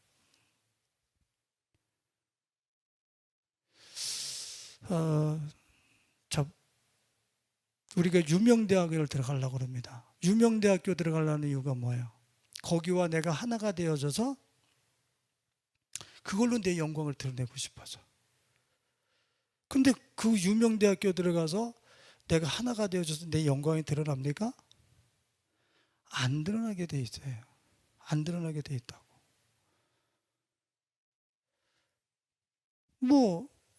우리가 유명대학을 들어가려고 합니다. 유명대학교 들어가려는 이유가 뭐예요? 거기와 내가 하나가 되어져서 그걸로 내 영광을 드러내고 싶어서. 근데 그 유명대학교 들어가서 내가 하나가 되어져서 내 영광이 드러납니까? 안 드러나게 돼 있어요. 안 드러나게 돼 있다고.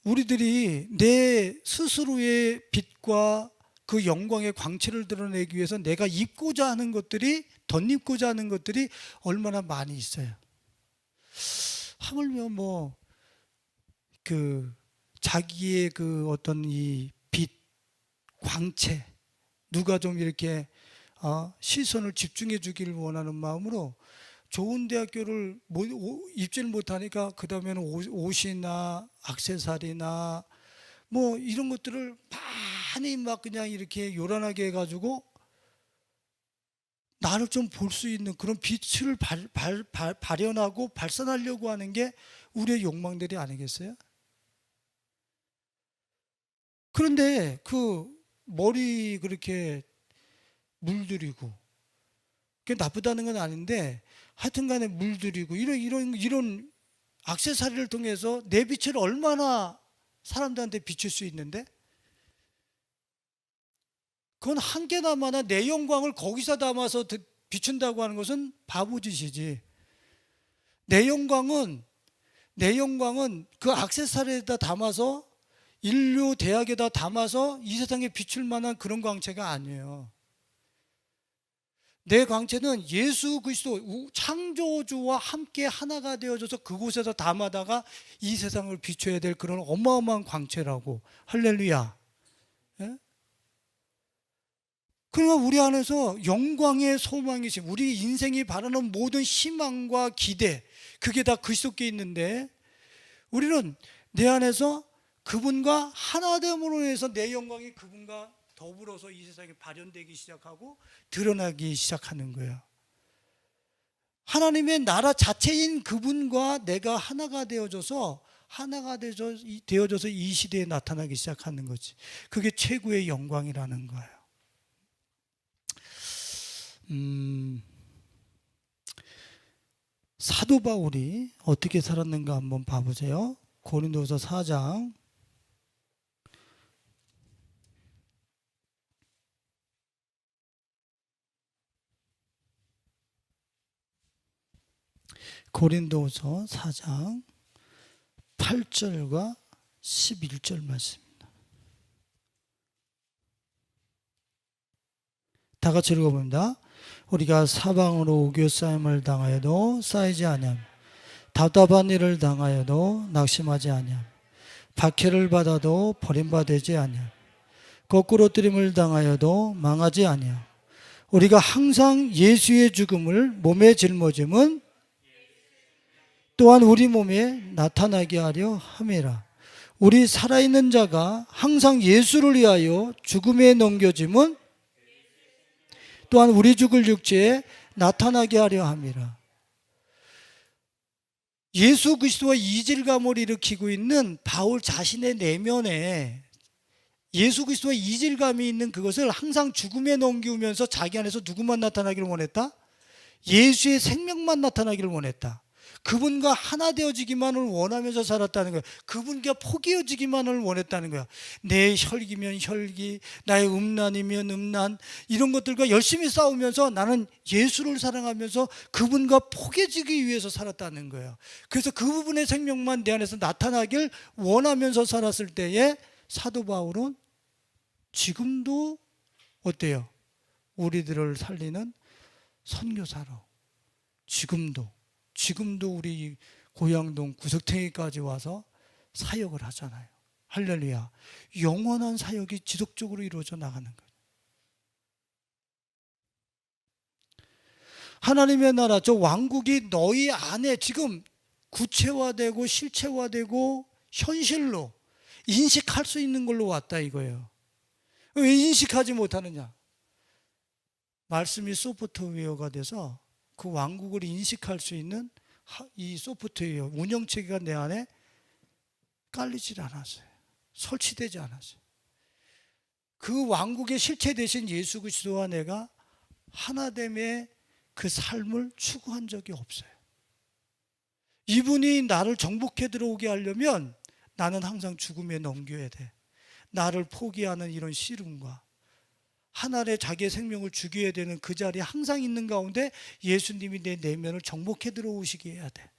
우리들이 내 스스로의 빛과 그 영광의 광채를 드러내기 위해서 내가 입고자 하는 것들이, 덧입고자 하는 것들이 얼마나 많이 있어요. 하물며 자기의 그 어떤 이 빛, 광채, 누가 좀 이렇게 시선을 집중해 주기를 원하는 마음으로 좋은 대학교를 입지를 못하니까 그 다음에는 옷이나 액세서리나 이런 것들을 많이 막 그냥 이렇게 요란하게 해가지고 나를 좀 볼 수 있는 그런 빛을 발현하고 발산하려고 하는 게 우리의 욕망들이 아니겠어요? 그런데 그 머리 그렇게 물들이고, 그게 나쁘다는 건 아닌데 하여튼 간에 물들이고 이런 액세서리를 통해서 내 빛을 얼마나 사람들한테 비출 수 있는데, 그건 한계나마나 내 영광을 거기서 담아서 비춘다고 하는 것은 바보짓이지. 내 영광은 그 액세서리에다 담아서, 인류 대학에다 담아서 이 세상에 비출 만한 그런 광채가 아니에요. 내 광채는 예수 그리스도 창조주와 함께 하나가 되어져서 그곳에서 담아다가 이 세상을 비춰야 될 그런 어마어마한 광채라고. 할렐루야. 예? 그러니까 우리 안에서 영광의 소망이신, 우리 인생이 바라는 모든 희망과 기대, 그게 다 그리스도께 있는데, 우리는 내 안에서 그분과 하나됨으로 해서 내 영광이 그분과 더불어서 이 세상에 발현되기 시작하고 드러나기 시작하는 거예요. 하나님의 나라 자체인 그분과 내가 하나가 되어져서 이 시대에 나타나기 시작하는 거지. 그게 최고의 영광이라는 거예요. 사도 바울이 어떻게 살았는가 한번 봐보세요. 고린도서 4장 고린도서 4장 8절과 11절 말씀입니다. 다 같이 읽어봅니다. 우리가 사방으로 오교싸임을 당하여도 쌓이지 아니함, 답답한 일을 당하여도 낙심하지 아니함, 박해를 받아도 버림받지 아니함, 거꾸로 뜨림을 당하여도 망하지 아니함. 우리가 항상 예수의 죽음을 몸에 짊어짐은 또한 우리 몸에 나타나게 하려 함이라. 우리 살아있는 자가 항상 예수를 위하여 죽음에 넘겨짐은 또한 우리 죽을 육체에 나타나게 하려 함이라. 예수 그리스도와 이질감을 일으키고 있는 바울 자신의 내면에 예수 그리스도와 이질감이 있는 그것을 항상 죽음에 넘기면서 자기 안에서 누구만 나타나기를 원했다? 예수의 생명만 나타나기를 원했다. 그분과 하나 되어지기만을 원하면서 살았다는 거야. 그분과 포개어지기만을 원했다는 거야. 내 혈기면 혈기, 나의 음란이면 음란, 이런 것들과 열심히 싸우면서 나는 예수를 사랑하면서 그분과 포개지기 위해서 살았다는 거예요. 그래서 그 부분의 생명만 내 안에서 나타나길 원하면서 살았을 때에 사도 바울은 지금도 어때요? 우리들을 살리는 선교사로 지금도 우리 고향동 구석탱이까지 와서 사역을 하잖아요. 할렐루야. 영원한 사역이 지속적으로 이루어져 나가는 거예요. 하나님의 나라, 저 왕국이 너희 안에 지금 구체화되고 실체화되고 현실로 인식할 수 있는 걸로 왔다 이거예요. 왜 인식하지 못하느냐? 말씀이 소프트웨어가 돼서 그 왕국을 인식할 수 있는 이 소프트웨어, 운영체계가 내 안에 깔리질 않았어요. 설치되지 않았어요. 그 왕국의 실체 대신 예수 그리스도와 내가 하나됨의 그 삶을 추구한 적이 없어요. 이분이 나를 정복해 들어오게 하려면 나는 항상 죽음에 넘겨야 돼. 나를 포기하는 이런 씨름과 하나의 자기의 생명을 죽여야 되는 그 자리에 항상 있는 가운데 예수님이 내 내면을 정복해 들어오시게 해야 돼.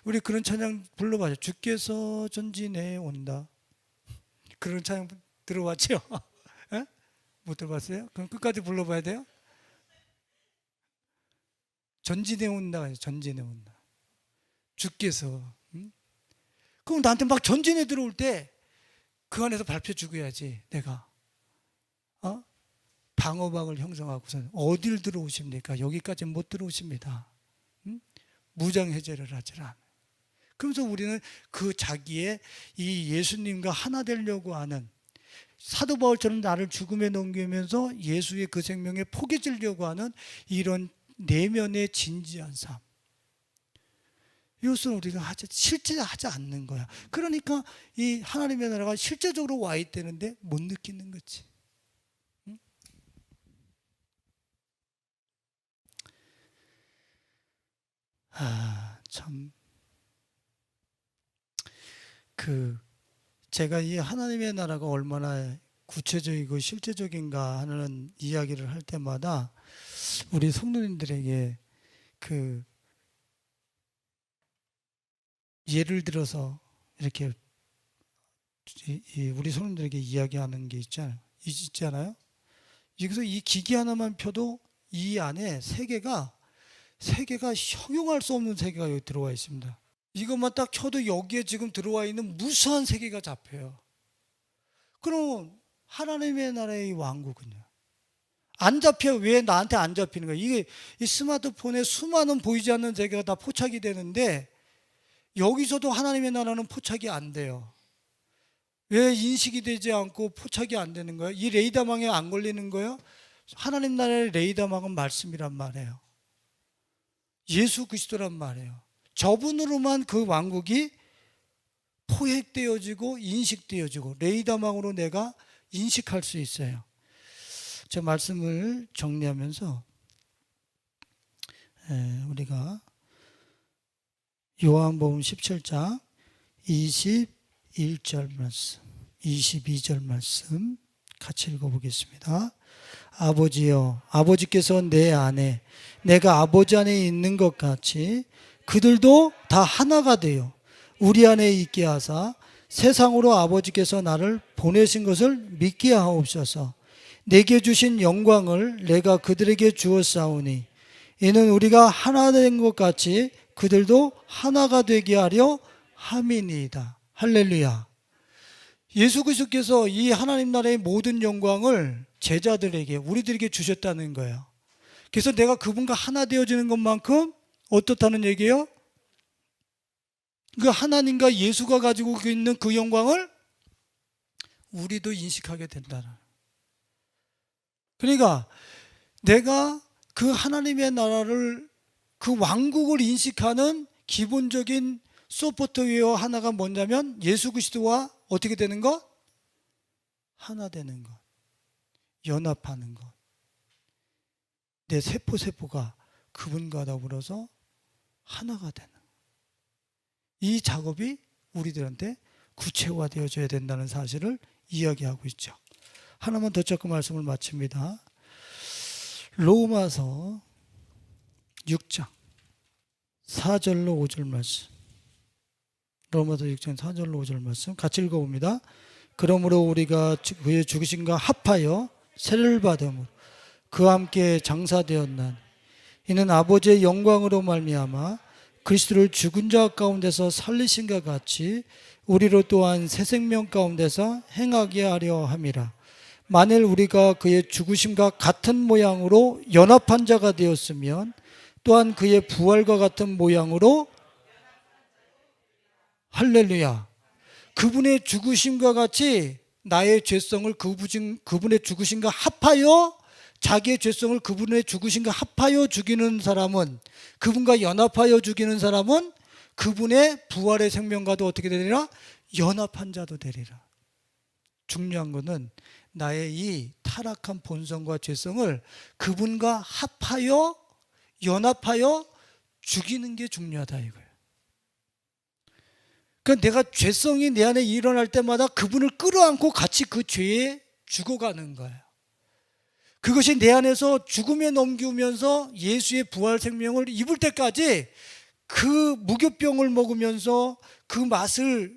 우리 그런 찬양 불러봐요. 주께서 전진해 온다. 그런 찬양 들어봤죠? 못 들어봤어요? 그럼 끝까지 불러봐야 돼요? 전진해 온다. 전진해 온다. 주께서. 그럼 나한테 막 전진해 들어올 때 그 안에서 발표 죽어야지 내가. 방어막을 형성하고서 어딜 들어오십니까? 여기까지 못 들어오십니다. 무장해제를 하질 않아요. 그러면서 우리는 그 자기의 이 예수님과 하나 되려고 하는 사도 바울처럼 나를 죽음에 넘기면서 예수의 그 생명에 포개지려고 하는 이런 내면의 진지한 삶, 이것은 우리가 실제 하지 않는 거야. 그러니까 이 하나님의 나라가 실제적으로 와 있다는데 못 느끼는 거지. 참. 제가 이 하나님의 나라가 얼마나 구체적이고 실제적인가 하는 이야기를 할 때마다 우리 성도님들에게 예를 들어서 이렇게 우리 성도님들에게 이야기하는 게 있잖아요. 여기서 이 기기 하나만 펴도 이 안에 세계가 형용할 수 없는 세계가 여기 들어와 있습니다. 이것만 딱 켜도 여기에 지금 들어와 있는 무수한 세계가 잡혀요. 그럼 하나님의 나라의 왕국은요? 안 잡혀. 왜 나한테 안 잡히는 거예요? 이게 이 스마트폰에 수많은 보이지 않는 세계가 다 포착이 되는데 여기서도 하나님의 나라는 포착이 안 돼요. 왜 인식이 되지 않고 포착이 안 되는 거예요? 이 레이더망에 안 걸리는 거예요? 하나님 나라의 레이더망은 말씀이란 말이에요. 예수 그리스도란 말이에요. 저분으로만 그 왕국이 포획되어지고 인식되어지고 레이더망으로 내가 인식할 수 있어요. 제 말씀을 정리하면서 우리가 요한복음 17장 21절 말씀, 22절 말씀 같이 읽어보겠습니다. 아버지여, 아버지께서 내 안에, 내가 아버지 안에 있는 것 같이 그들도 다 하나가 되어 우리 안에 있게 하사 세상으로 아버지께서 나를 보내신 것을 믿게 하옵소서. 내게 주신 영광을 내가 그들에게 주었사오니 이는 우리가 하나 된 것 같이 그들도 하나가 되게 하려 함이니이다. 할렐루야. 예수 그리스도께서 이 하나님 나라의 모든 영광을 제자들에게, 우리들에게 주셨다는 거예요. 그래서 내가 그분과 하나 되어지는 것만큼 어떻다는 얘기예요? 그 하나님과 예수가 가지고 있는 그 영광을 우리도 인식하게 된다는. 그러니까 내가 그 하나님의 나라를, 그 왕국을 인식하는 기본적인 소프트웨어 하나가 뭐냐면 예수 그리스도와 어떻게 되는 것? 하나 되는 것, 연합하는 것. 내 세포가 그분과 더불어서 하나가 되는 것. 이 작업이 우리들한테 구체화되어져야 된다는 사실을 이야기하고 있죠. 하나만 더 적고 말씀을 마칩니다. 로마서 6장 4절로 5절 말씀. 로마서 6장 4절로 5절 말씀 같이 읽어봅니다. 그러므로 우리가 그의 죽으심과 합하여 세례를 받음으로 그와 함께 장사되었나니 이는 아버지의 영광으로 말미암아 그리스도를 죽은 자 가운데서 살리신과 같이 우리로 또한 새 생명 가운데서 행하게 하려 함이라. 만일 우리가 그의 죽으심과 같은 모양으로 연합한 자가 되었으면 또한 그의 부활과 같은 모양으로, 할렐루야, 그분의 죽으심과 같이 나의 죄성을 그분의 죽으심과 합하여, 자기의 죄성을 그분의 죽으심과 합하여 죽이는 사람은, 그분과 연합하여 죽이는 사람은 그분의 부활의 생명과도 어떻게 되리라? 연합한 자도 되리라. 중요한 것은 나의 이 타락한 본성과 죄성을 그분과 합하여, 연합하여 죽이는 게 중요하다 이거예요. 그러니까 내가 죄성이 내 안에 일어날 때마다 그분을 끌어안고 같이 그 죄에 죽어가는 거예요. 그것이 내 안에서 죽음에 넘기면서 예수의 부활 생명을 입을 때까지 그 무교병을 먹으면서 그 맛을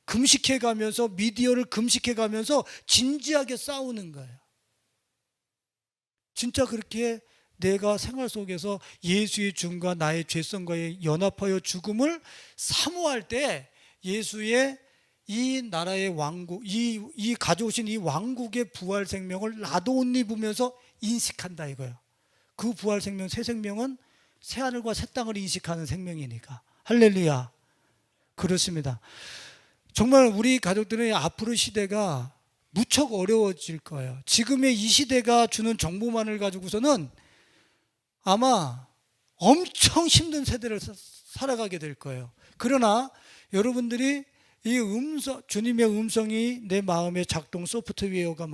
금식해가면서, 미디어를 금식해가면서 진지하게 싸우는 거예요. 진짜 그렇게 내가 생활 속에서 예수의 죽음과 나의 죄성과의 연합하여 죽음을 사모할 때 예수의 이 나라의 왕국, 이 가져오신 이 왕국의 부활 생명을 나도 옷 입으면서 인식한다 이거예요. 그 부활 생명, 새 생명은 새하늘과 새 땅을 인식하는 생명이니까. 할렐루야. 그렇습니다. 정말 우리 가족들의 앞으로 시대가 무척 어려워질 거예요. 지금의 이 시대가 주는 정보만을 가지고서는 아마 엄청 힘든 세대를 살아가게 될 거예요. 그러나 여러분들이 이 주님의 음성이 내 마음의 작동 소프트웨어가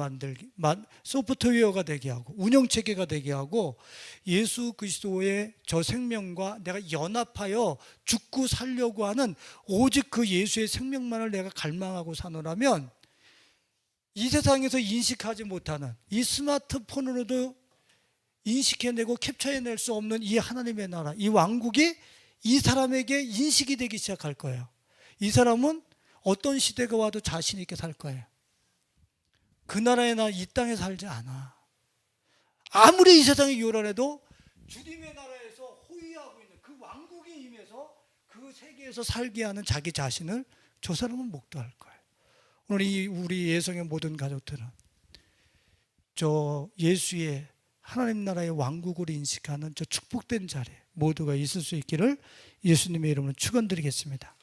되게 하고 운영체계가 되게 하고 예수 그리스도의 저 생명과 내가 연합하여 죽고 살려고 하는 오직 그 예수의 생명만을 내가 갈망하고 사노라면 이 세상에서 인식하지 못하는, 이 스마트폰으로도 인식해내고 캡처해낼 수 없는 이 하나님의 나라, 이 왕국이 이 사람에게 인식이 되기 시작할 거예요. 이 사람은 어떤 시대가 와도 자신 있게 살 거예요. 그 나라에나 이 땅에 살지 않아. 아무리 이 세상이 요란해도 주님의 나라에서 호위하고 있는 그 왕국이 임해서 그 세계에서 살게 하는 자기 자신을 저 사람은 목도할 거예요. 오늘 우리 예성의 모든 가족들은 저 예수의 하나님 나라의 왕국을 인식하는 저 축복된 자리에 모두가 있을 수 있기를 예수님의 이름으로 축원드리겠습니다.